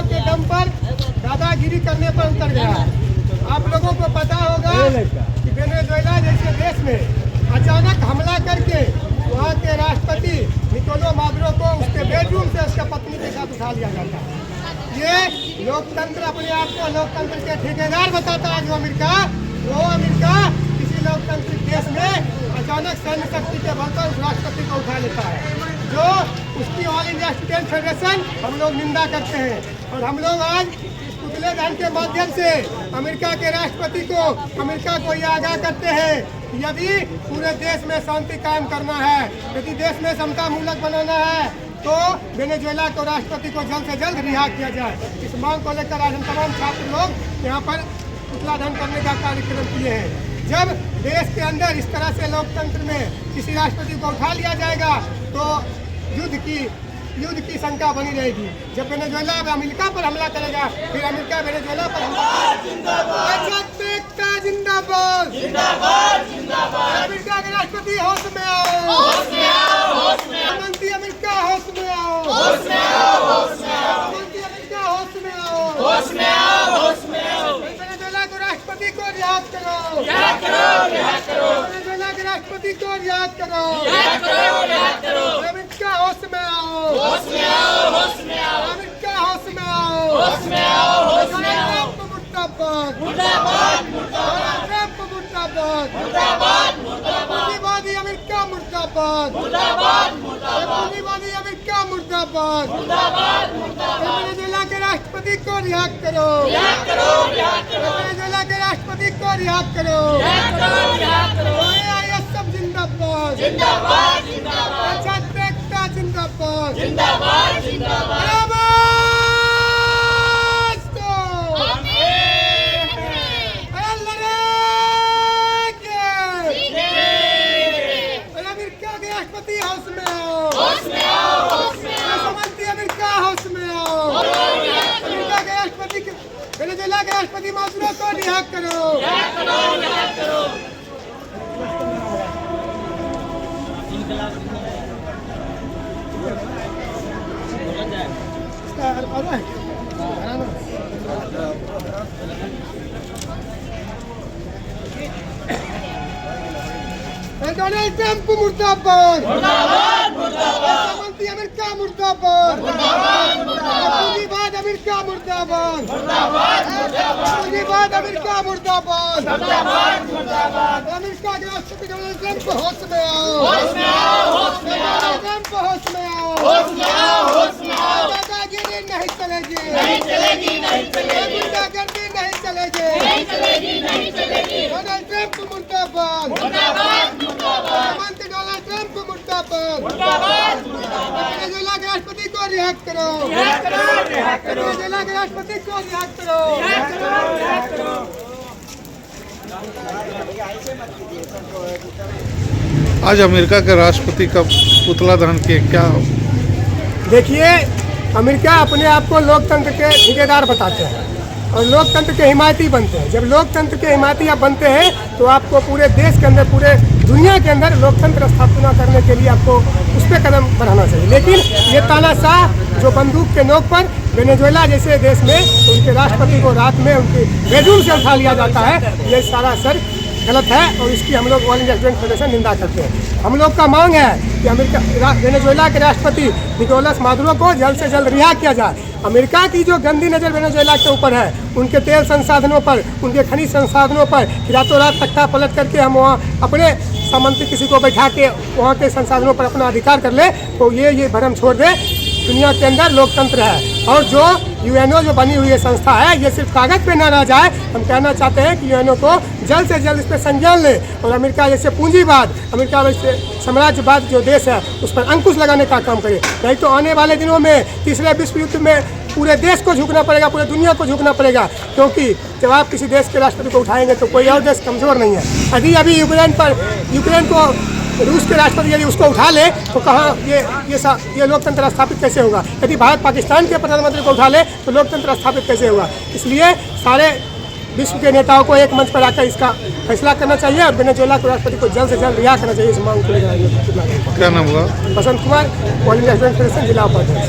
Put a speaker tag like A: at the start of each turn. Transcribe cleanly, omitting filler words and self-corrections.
A: के दम पर दादागिरी करने पर उतर गया है। आप लोगों को पता होगा कि वेनेजुएला जैसे देश में अचानक हमला करके वहाँ के राष्ट्रपति निकोलो मादुरो को उसके बेडरूम से उसका पत्नी के साथ उठा लिया जाता है। ये लोकतंत्र अपने आप को लोकतंत्र के ठेकेदार बताता है जो अमेरिका, वो अमेरिका किसी लोकतांत्रिक देश में अचानक सैन्य शक्ति के बल पर उस राष्ट्रपति को उठा लेता है, जो उसकी ऑल इंडिया स्टूडेंट फेडरेशन हम लोग निंदा करते हैं। और हम लोग आज इस पुतले दहन के माध्यम से अमेरिका के राष्ट्रपति को, अमेरिका को यह आगाह करते हैं कि यदि पूरे देश में शांति कायम करना है, यदि देश में समता मूलक बनाना है, तो वेनेजुएला को राष्ट्रपति को जल्द से जल्द रिहा किया जाए। इस मांग को लेकर आज हम तमाम छात्र लोग यहाँ पर पुतला दहन करने का कार्यक्रम किए हैं। जब देश के अंदर इस तरह से लोकतंत्र में किसी राष्ट्रपति को उठा लिया जाएगा तो युद्ध की शंका बनी रहेगी। जब वेनेजुएला अमेरिका पर हमला करेगा, फिर अमेरिका वेनेजुएला पर हमला जिंदाबाद, अमेरिका के राष्ट्रपति होश में आओ, प्रधानमंत्री अमेरिका होश में आओ, प्रधानमंत्री अमेरिका होश में आओ, वेनेजुएला को राष्ट्रपति को रिहा करो, वेनेजुएला के राष्ट्रपति को रिहा करो, अमेरिका होश में आओ, अमेरिका होश में आओ, मुर्दाबाद, पूंजीवादी अमेरिका मुर्दाबाद, पूंजीवादी अमेरिका मुर्दाबाद, वेनेजुएला के राष्ट्रपति को रिहा करो, वेनेजुएला के राष्ट्रपति को रिहा करो, सब जिंदाबाद, जिंदाबाद, राष्ट्रपति हाउस में आओ, प्रधानमंत्री अमेरिका हाउस में आओ, अमेरिका के राष्ट्रपति वेनेजुएला के राष्ट्रपति मादुरो को रिहा करो। डोनाल्ड ट्रंप मुर्दाबाद, प्रधानमंत्री अमेरिका मुर्दाबाद, पूंजीवाद अमेरिका मुर्दाबाद, पूंजीवाद अमेरिका मुर्दाबाद, अमेरिका के राष्ट्रपति डोनाल्ड ट्रंप होश में आओ, डोनाल्ड ट्रंप होश में आओ, दादागिरी नहीं चलेगी, गुंडागर्दी नहीं चलेगी, डोनाल्ड ट्रंप मुर्दाबाद, प्रधानमंत्री डोनाल्ड ट्रंप मुर्दाबाद, वेनेजुएला के राष्ट्रपति को रिहा करो, वेनेजुएला के राष्ट्रपति को रिहा करो।
B: आज अमेरिका के राष्ट्रपति का पुतला दहन के क्या?
A: देखिए, अमेरिका अपने आप को लोकतंत्र के ठेकेदार बताते हैं और लोकतंत्र के हिमायती बनते हैं। जब लोकतंत्र के हिमायती आप बनते हैं तो आपको पूरे देश के अंदर, पूरे दुनिया के अंदर लोकतंत्र स्थापना करने के लिए आपको उस पर कदम बढ़ाना चाहिए। लेकिन ये तानाशाह जो बंदूक के नोक पर वेनेजुएला जैसे देश में उनके राष्ट्रपति को रात में उनके बेडरूम से उठा लिया जाता है, ये सारा सर गलत है और इसकी हम लोग ऑल इंडिया स्टूडेंट फेडरेशन निंदा करते हैं। हम लोग का मांग है कि अमेरिका वेनेजुएला के राष्ट्रपति निकोलस मादुरो को जल्द से जल्द रिहा किया जाए। अमेरिका की जो गंदी नज़र वेनेजुएला के ऊपर है, उनके तेल संसाधनों पर, उनके खनिज संसाधनों पर रातों रात तख्ता पलट करके हम वहाँ अपने सामंती किसी को बैठा के वहाँ के संसाधनों पर अपना अधिकार कर ले, तो ये भ्रम छोड़ दे। दुनिया के अंदर लोकतंत्र है और जो यूएनओ जो बनी हुई संस्था है, ये सिर्फ कागज़ पे ना रह जाए। हम कहना चाहते हैं कि यूएनओ को जल्द से जल्द इस पर संज्ञान ले और अमेरिका जैसे पूंजीवाद, अमेरिका जैसे साम्राज्यवाद जो देश है उस पर अंकुश लगाने का काम करे। नहीं तो आने वाले दिनों में तीसरे विश्व युद्ध में पूरे देश को झुकना पड़ेगा, पूरे दुनिया को झुकना पड़ेगा, क्योंकि जब आप किसी देश के राष्ट्रपति को उठाएंगे तो कोई और देश कमज़ोर नहीं है। अभी यूक्रेन को रूस के राष्ट्रपति यदि उसको उठा ले तो कहाँ ये लोकतंत्र स्थापित कैसे होगा? यदि भारत पाकिस्तान के प्रधानमंत्री को उठा ले तो लोकतंत्र स्थापित कैसे होगा? इसलिए सारे विश्व के नेताओं को एक मंच पर आकर इसका फैसला करना चाहिए और वेनेजुएला के राष्ट्रपति को जल्द से जल्द रिहा करना चाहिए। इस मांग को लेकर
B: क्या नाम हुआ?
A: Basant Kumar, all India student federation जिला उपाध्यक्ष।